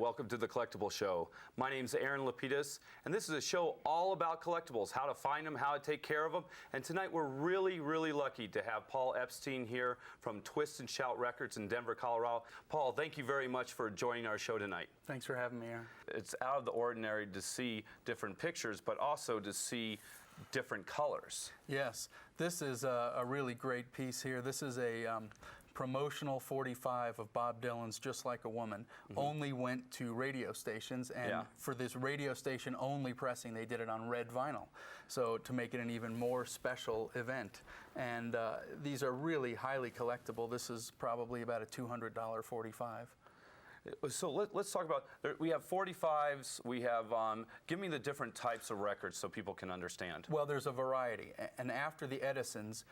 welcome to the Collectible Show. My name's Aaron LaPedis, and this is a show all about collectibles, how to find them, how to take care of them. And tonight we're really, really lucky to have Paul Epstein here from Twist and Shout Records in Denver, Colorado. Paul, thank you very much for joining our show tonight. Thanks for having me, Aaron. It's out of the ordinary to see different pictures, but also to see different colors. Yes, this is a really great piece here. This is a promotional 45 of Bob Dylan's Just Like a Woman. Only went to radio stations, and for this radio station only pressing, they did it on red vinyl, so to make it an even more special event. And these are really highly collectible. This is probably about a $200 45. So let's talk about, we have 45s, we have, give me the different types of records so people can understand. Well, there's a variety, and after the Edisons,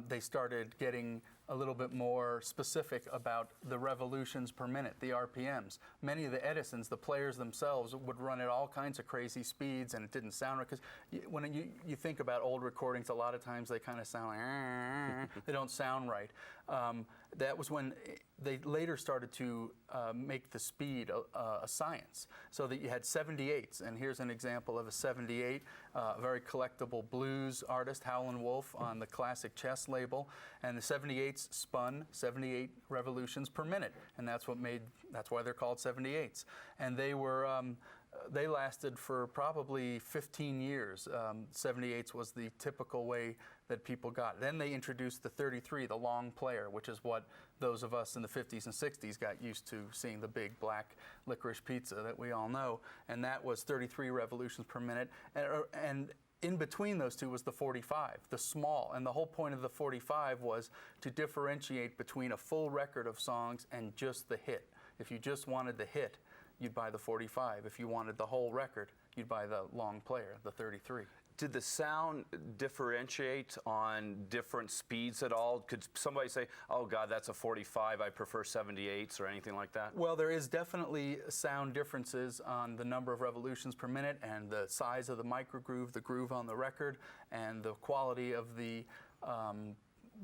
they started getting a little bit more specific about the revolutions per minute, the RPMs. Many of the Edisons, the players themselves would run at all kinds of crazy speeds, and it didn't sound right, because when you think about old recordings, a lot of times they kind of sound like, they don't sound right. That was when they later started to make the speed a science, so that you had 78s, and here's an example of a 78, a very collectible blues artist, Howlin' Wolf, on the Classic Chess label, and the 78s spun 78 revolutions per minute, and that's why they're called 78s, and they lasted for probably 15 years. 78s was the typical way that people got. Then they introduced the 33, the long player, which is what those of us in the 50s and 60s got used to seeing, the big black licorice pizza that we all know, and that was 33 revolutions per minute. And in between those two was the 45, the small, and the whole point of the 45 was to differentiate between a full record of songs and just the hit. If you just wanted the hit, you'd buy the 45. If you wanted the whole record, you'd buy the long player, the 33. Did the sound differentiate on different speeds at all? Could somebody say, oh God, that's a 45, I prefer 78s, or anything like that? Well, there is definitely sound differences on the number of revolutions per minute and the size of the microgroove, the groove on the record, and the quality of the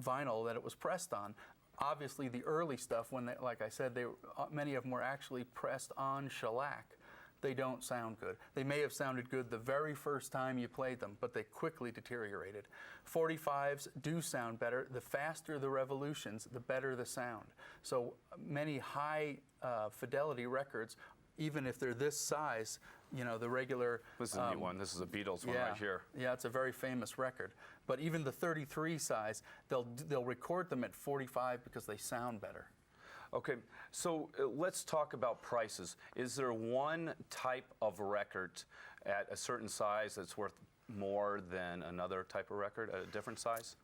vinyl that it was pressed on. Obviously, the early stuff, when they, like I said, many of them were actually pressed on shellac. They don't sound good. They may have sounded good the very first time you played them, but they quickly deteriorated. 45s do sound better. The faster the revolutions, the better the sound. So many high fidelity records, even if they're this size, you know, the regular... This is a neat one. This is a Beatles one right here. Yeah, it's a very famous record. But even the 33 size, they'll record them at 45 because they sound better. Okay, so let's talk about prices. Is there one type of record at a certain size that's worth more than another type of record at a different size?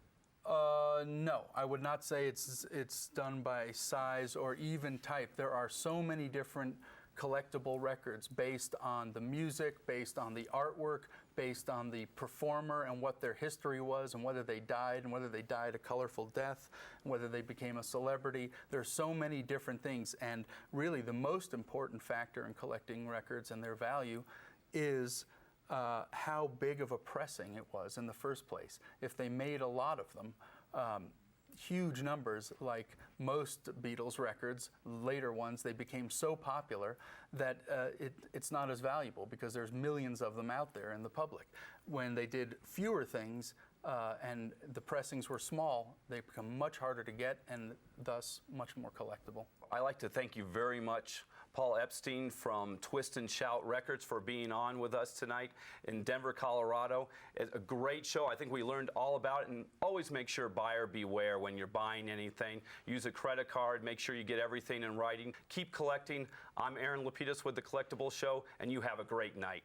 No, I would not say it's done by size or even type. There are so many different collectible records based on the music, based on the artwork, based on the performer and what their history was, and whether they died, and whether they died a colorful death, and whether they became a celebrity. There's so many different things, and really the most important factor in collecting records and their value is how big of a pressing it was in the first place. If they made a lot of them, huge numbers, like most Beatles records, later ones, they became so popular that it's not as valuable because there's millions of them out there in the public. When they did fewer things and the pressings were small, they become much harder to get and thus much more collectible. I'd like to thank you very much, Paul Epstein from Twist and Shout Records, for being on with us tonight in Denver, Colorado. It's a great show. I think we learned all about it, and always make sure buyer beware when you're buying anything. Use a credit card. Make sure you get everything in writing. Keep collecting. I'm Aaron LaPedis with the Collectible Show, and you have a great night.